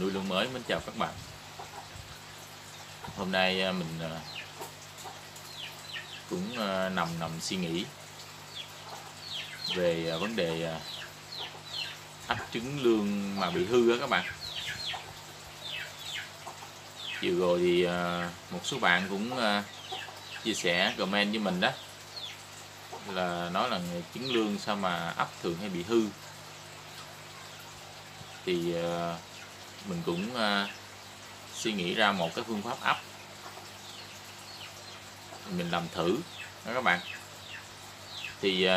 nuôi lương mới mến chào các bạn. Hôm nay mình cũng nằm suy nghĩ về vấn đề ấp trứng lương mà bị hư á các bạn. Chiều rồi thì một số bạn cũng chia sẻ comment với mình đó, là nói là trứng lương sao mà ấp thường hay bị hư. Thì mình cũng suy nghĩ ra một cái phương pháp ấp mình làm thử đó các bạn. Thì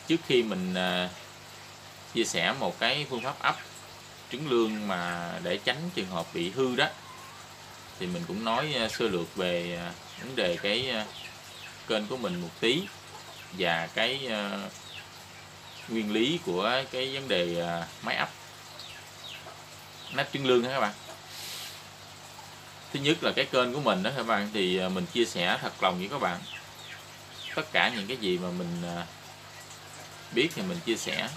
trước khi mình chia sẻ một cái phương pháp ấp trứng lương mà để tránh trường hợp bị hư đó, thì mình cũng nói sơ lược về vấn đề cái kênh của mình một tí, và cái nguyên lý của cái vấn đề máy ấp trứng lương đó các bạn. Thứ nhất là cái kênh của mình đó các bạn, thì mình chia sẻ thật lòng với các bạn tất cả những cái gì mà mình biết thì mình chia sẻ.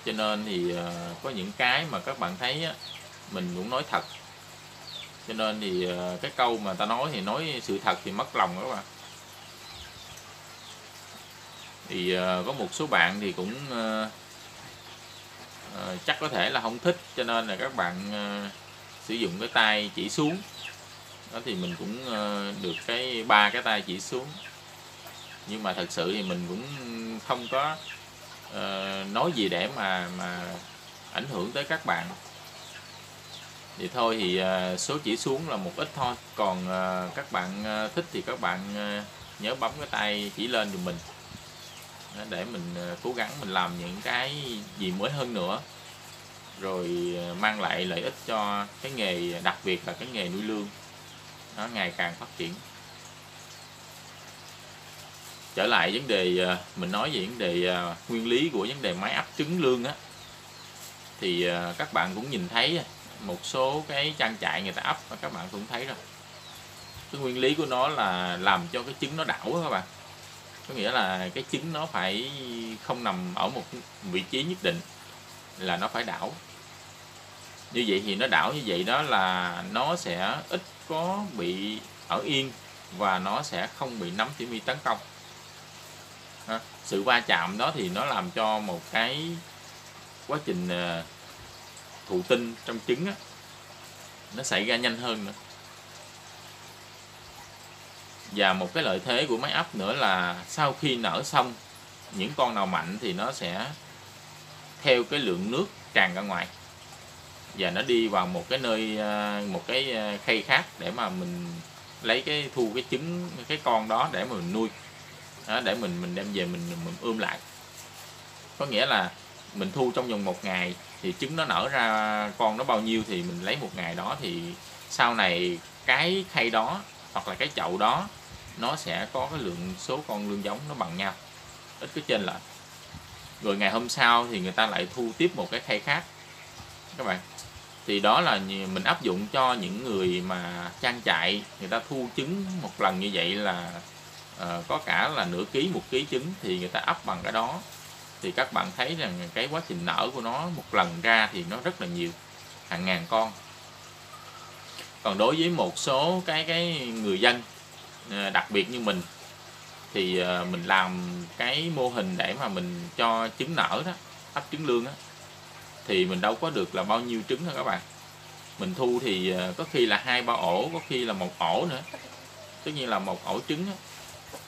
Cho nên thì có những cái mà các bạn thấy á, mình cũng nói thật. Cho nên thì cái câu mà ta nói thì nói sự thật thì mất lòng các bạn. Thì có một số bạn thì cũng chắc có thể là không thích, cho nên là các bạn sử dụng cái tay chỉ xuống đó, thì mình cũng được cái 3 cái tay chỉ xuống. Nhưng mà thật sự thì mình cũng không có nói gì để mà ảnh hưởng tới các bạn. Thì thôi thì số chỉ xuống là một ít thôi. Còn các bạn thích thì các bạn nhớ bấm cái tay chỉ lên giùm mình, để mình cố gắng mình làm những cái gì mới hơn nữa, rồi mang lại lợi ích cho cái nghề, đặc biệt là cái nghề nuôi lương nó ngày càng phát triển. Trở lại vấn đề mình nói về vấn đề nguyên lý của vấn đề máy ấp trứng lương á, thì các bạn cũng nhìn thấy một số cái trang trại người ta ấp, và các bạn cũng thấy rồi, cái nguyên lý của nó là làm cho cái trứng nó đảo đó các bạn. Có nghĩa là cái trứng nó phải không nằm ở một vị trí nhất định, là nó phải đảo. Như vậy thì nó đảo như vậy đó là nó sẽ ít có bị ở yên, và nó sẽ không bị nấm thủy mi tấn công. Sự va chạm đó thì nó làm cho một cái quá trình thụ tinh trong trứng á, nó xảy ra nhanh hơn nữa. Và một cái lợi thế của máy ấp nữa là sau khi nở xong, những con nào mạnh thì nó sẽ theo cái lượng nước tràn ra ngoài, và nó đi vào một cái nơi, một cái khay khác để mà mình lấy cái thu cái trứng, cái con đó để mà mình nuôi đó, để mình đem về mình ươm lại. Có nghĩa là mình thu trong vòng 1 ngày thì trứng nó nở ra con nó bao nhiêu thì mình lấy 1 ngày đó, thì sau này cái khay đó hoặc là cái chậu đó nó sẽ có cái lượng số con lương giống nó bằng nhau, ít có chênh lệch. Rồi ngày hôm sau thì người ta lại thu tiếp một cái khay khác các bạn. Thì đó là mình áp dụng cho những người mà trang trại, người ta thu trứng một lần như vậy là có cả là nửa ký, 1 ký trứng, thì người ta ấp bằng cái đó. Thì các bạn thấy rằng cái quá trình nở của nó một lần ra thì nó rất là nhiều, hàng ngàn con. Còn đối với một số cái người dân đặc biệt như mình, thì mình làm cái mô hình để mà mình cho trứng nở đó, ấp trứng lương đó, thì mình đâu có được là bao nhiêu trứng đâu các bạn. Mình thu thì có khi là 2-3 ổ, có khi là 1 ổ nữa. Tất nhiên là 1 ổ trứng đó,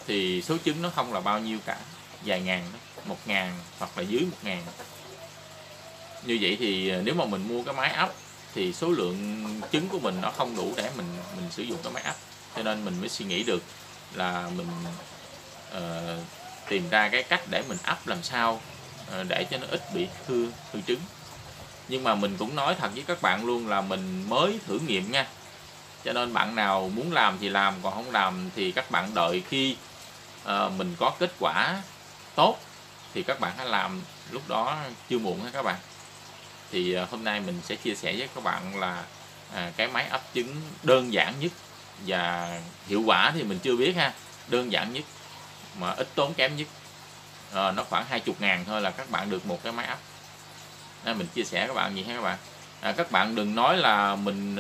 thì số trứng nó không là bao nhiêu cả, vài ngàn đó, 1.000 hoặc là dưới 1.000. Như vậy thì nếu mà mình mua cái máy ấp thì số lượng trứng của mình nó không đủ để mình sử dụng cái máy ấp. Cho nên mình mới suy nghĩ được là mình tìm ra cái cách để mình ấp làm sao để cho nó ít bị hư trứng. Nhưng mà mình cũng nói thật với các bạn luôn là mình mới thử nghiệm nha. Cho nên bạn nào muốn làm thì làm, còn không làm thì các bạn đợi khi mình có kết quả tốt thì các bạn hãy làm, lúc đó chưa muộn ha các bạn. Thì hôm nay mình sẽ chia sẻ với các bạn là cái máy ấp trứng đơn giản nhất, và hiệu quả thì mình chưa biết ha. Đơn giản nhất mà ít tốn kém nhất, nó khoảng 20.000 thôi là các bạn được một cái máy ấp. Nên mình chia sẻ các bạn gì ha các bạn. Các bạn đừng nói là mình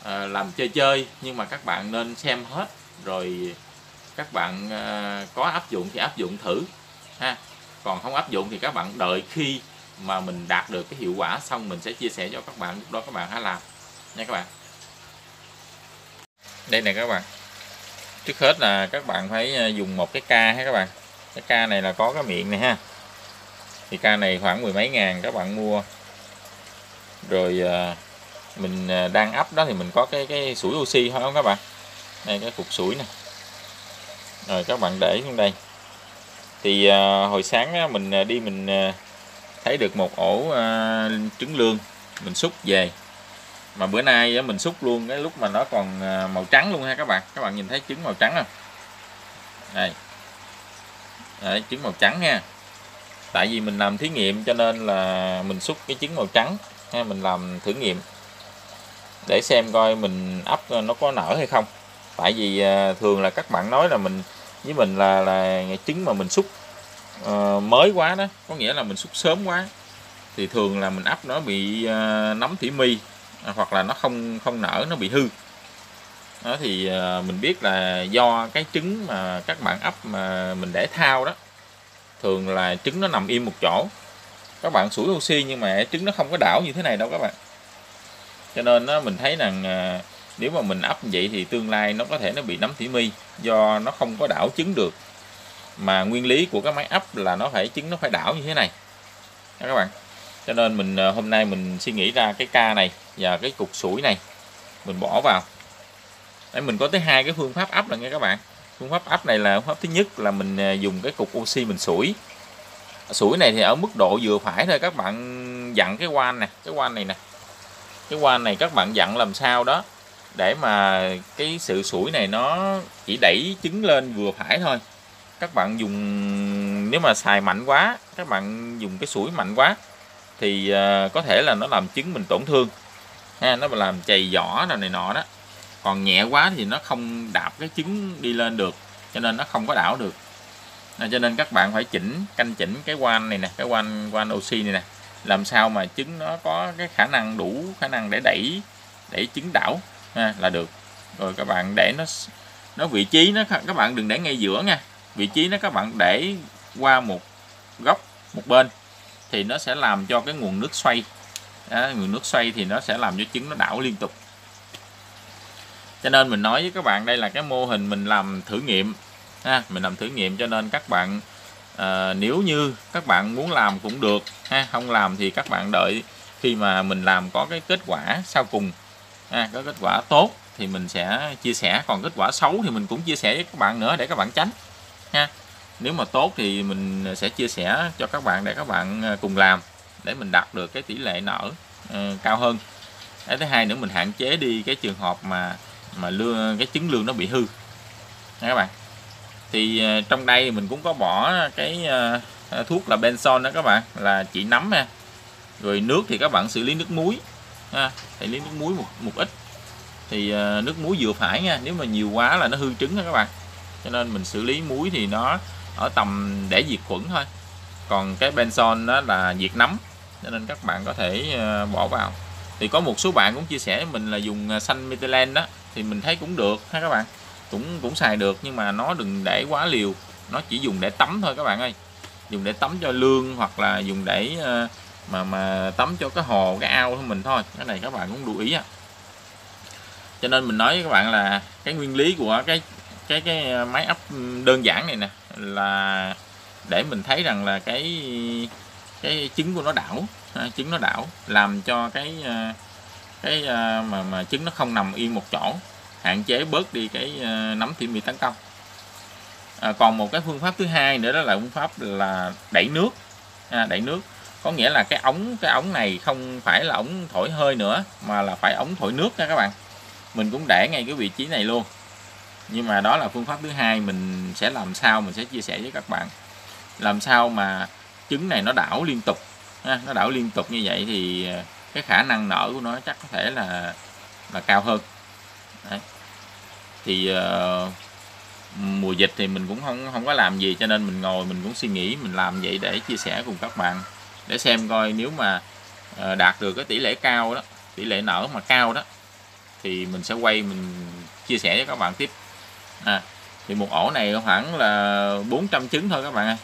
làm chơi chơi, nhưng mà các bạn nên xem hết rồi các bạn có áp dụng thì áp dụng thử ha. Còn không áp dụng thì các bạn đợi khi mà mình đạt được cái hiệu quả xong mình sẽ chia sẻ cho các bạn, lúc đó các bạn hãy làm nha các bạn. Đây này các bạn, trước hết là các bạn phải dùng một cái ca ha các bạn. Cái ca này là có cái miệng này ha, thì ca này khoảng mười mấy ngàn các bạn mua. Rồi mình đang ấp đó thì mình có cái sủi oxy thôi không các bạn. Đây cái cục sủi nè, rồi các bạn để xuống đây. Thì hồi sáng á, mình đi mình thấy được một ổ trứng lương, mình xúc về. Mà bữa nay á, mình xúc luôn cái lúc mà nó còn màu trắng luôn ha các bạn. Các bạn nhìn thấy trứng màu trắng không? Đây. Đấy, trứng màu trắng nha. Tại vì mình làm thí nghiệm cho nên là mình xúc cái trứng màu trắng ha, mình làm thử nghiệm để xem coi mình ấp nó có nở hay không. Tại vì thường là các bạn nói là mình với mình là trứng mà mình xúc mới quá đó, có nghĩa là mình xúc sớm quá thì thường là mình ấp nó bị nấm thủy mi, hoặc là nó không nở, nó bị hư. Đó thì mình biết là do cái trứng mà các bạn ấp mà mình để thao đó, thường là trứng nó nằm im một chỗ. Các bạn sủi oxy nhưng mà trứng nó không có đảo như thế này đâu các bạn. Cho nên đó, mình thấy rằng nếu mà mình ấp như vậy thì tương lai nó có thể nó bị nấm thủy mi, do nó không có đảo trứng được. Mà nguyên lý của cái máy ấp là nó phải trứng nó phải đảo như thế này đó các bạn. Cho nên mình hôm nay mình suy nghĩ ra cái ca này và cái cục sủi này mình bỏ vào. Đấy, mình có tới hai cái phương pháp ấp là nghe các bạn. Phương pháp ấp này là phương pháp thứ nhất là mình dùng cái cục oxy mình sủi. Sủi này thì ở mức độ vừa phải thôi. Các bạn dặn cái van nè, cái van này nè, cái van này các bạn dặn làm sao đó để mà cái sự sủi này nó chỉ đẩy trứng lên vừa phải thôi. Các bạn dùng, nếu mà xài mạnh quá, các bạn dùng cái sủi mạnh quá thì có thể là nó làm trứng mình tổn thương ha, nó làm chày vỏ này nọ đó. Còn nhẹ quá thì nó không đạp cái trứng đi lên được, cho nên nó không có đảo được. Cho nên các bạn phải canh chỉnh cái van này nè, cái van oxy này nè, làm sao mà trứng nó có cái khả năng đủ khả năng để đẩy trứng đảo ha, là được. Rồi các bạn để nó vị trí nó, các bạn đừng để ngay giữa nha. Vị trí nó các bạn để qua một góc một bên thì nó sẽ làm cho cái nguồn nước xoay. Nguồn nước xoay thì nó sẽ làm cho trứng nó đảo liên tục. Cho nên mình nói với các bạn đây là cái mô hình mình làm thử nghiệm ha, mình làm thử nghiệm cho nên các bạn nếu như các bạn muốn làm cũng được ha, không làm thì các bạn đợi khi mà mình làm có cái kết quả sau cùng ha, có kết quả tốt thì mình sẽ chia sẻ, còn kết quả xấu thì mình cũng chia sẻ với các bạn nữa để các bạn tránh ha. Nếu mà tốt thì mình sẽ chia sẻ cho các bạn để các bạn cùng làm để mình đạt được cái tỷ lệ nở cao hơn. Cái thứ hai nữa, mình hạn chế đi cái trường hợp mà cái trứng lương nó bị hư nha các bạn. Thì trong đây mình cũng có bỏ cái thuốc là benson đó các bạn, là trị nấm ha. Rồi nước thì các bạn xử lý nước muối ha, xử lý nước muối một ít. Thì nước muối vừa phải nha, nếu mà nhiều quá là nó hư trứng đó các bạn. Cho nên mình xử lý muối thì nó ở tầm để diệt khuẩn thôi. Còn cái benson đó là diệt nấm, cho nên các bạn có thể bỏ vào. Thì có một số bạn cũng chia sẻ với mình là dùng xanh methylene đó, thì mình thấy cũng được ha các bạn, cũng xài được, nhưng mà nó đừng để quá liều, nó chỉ dùng để tắm thôi các bạn ơi, dùng để tắm cho lương hoặc là dùng để mà tắm cho cái hồ cái ao của mình thôi. Cái này các bạn cũng lưu ý á. Cho nên mình nói với các bạn là cái nguyên lý của cái máy ấp đơn giản này nè là để mình thấy rằng là cái trứng của nó đảo, trứng nó đảo làm cho cái mà trứng nó không nằm yên một chỗ, hạn chế bớt đi cái nấm thủy mi tấn công. Còn một cái phương pháp thứ hai nữa đó là phương pháp là đẩy nước. Đẩy nước có nghĩa là cái ống này không phải là ống thổi hơi nữa mà là phải ống thổi nước nha các bạn. Mình cũng để ngay cái vị trí này luôn, nhưng mà đó là phương pháp thứ hai. Mình sẽ làm sao mình sẽ chia sẻ với các bạn làm sao mà trứng này nó đảo liên tục nó đảo liên tục như vậy thì cái khả năng nở của nó chắc có thể là cao hơn. Đấy. Thì mùa dịch thì mình cũng không có làm gì, cho nên mình ngồi mình cũng suy nghĩ mình làm vậy để chia sẻ cùng các bạn, để xem coi nếu mà đạt được cái tỷ lệ cao đó, tỷ lệ nở mà cao đó, thì mình sẽ quay mình chia sẻ với các bạn tiếp. Thì một ổ này khoảng là 400 trứng thôi các bạn ơi.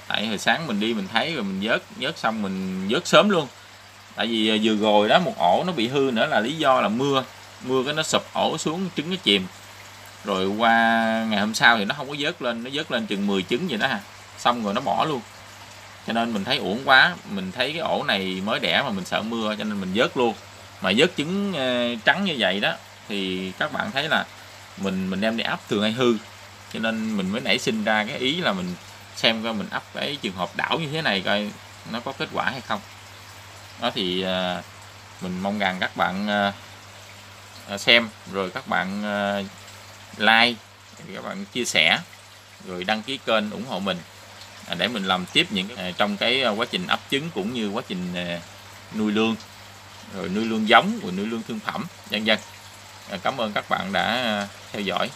Tại hồi sáng mình đi mình thấy rồi mình vớt xong mình vớt sớm luôn. Tại vì vừa rồi đó một ổ nó bị hư nữa là lý do là mưa cái nó sụp ổ xuống, trứng nó chìm. Rồi qua ngày hôm sau thì nó không có vớt lên, nó vớt lên chừng 10 trứng vậy đó ha. Xong rồi nó bỏ luôn. Cho nên mình thấy uổng quá, mình thấy cái ổ này mới đẻ mà mình sợ mưa cho nên mình vớt luôn. Mà vớt trứng trắng như vậy đó thì các bạn thấy là mình đem đi ấp thường hay hư. Cho nên mình mới nảy sinh ra cái ý là mình xem coi mình ấp cái trường hợp đảo như thế này coi nó có kết quả hay không. Đó thì mình mong rằng các bạn xem rồi các bạn like, các bạn chia sẻ rồi đăng ký kênh ủng hộ mình để mình làm tiếp những trong cái quá trình ấp trứng cũng như quá trình nuôi lương, rồi nuôi lương giống, rồi nuôi lương thương phẩm vân vân. Cảm ơn các bạn đã theo dõi.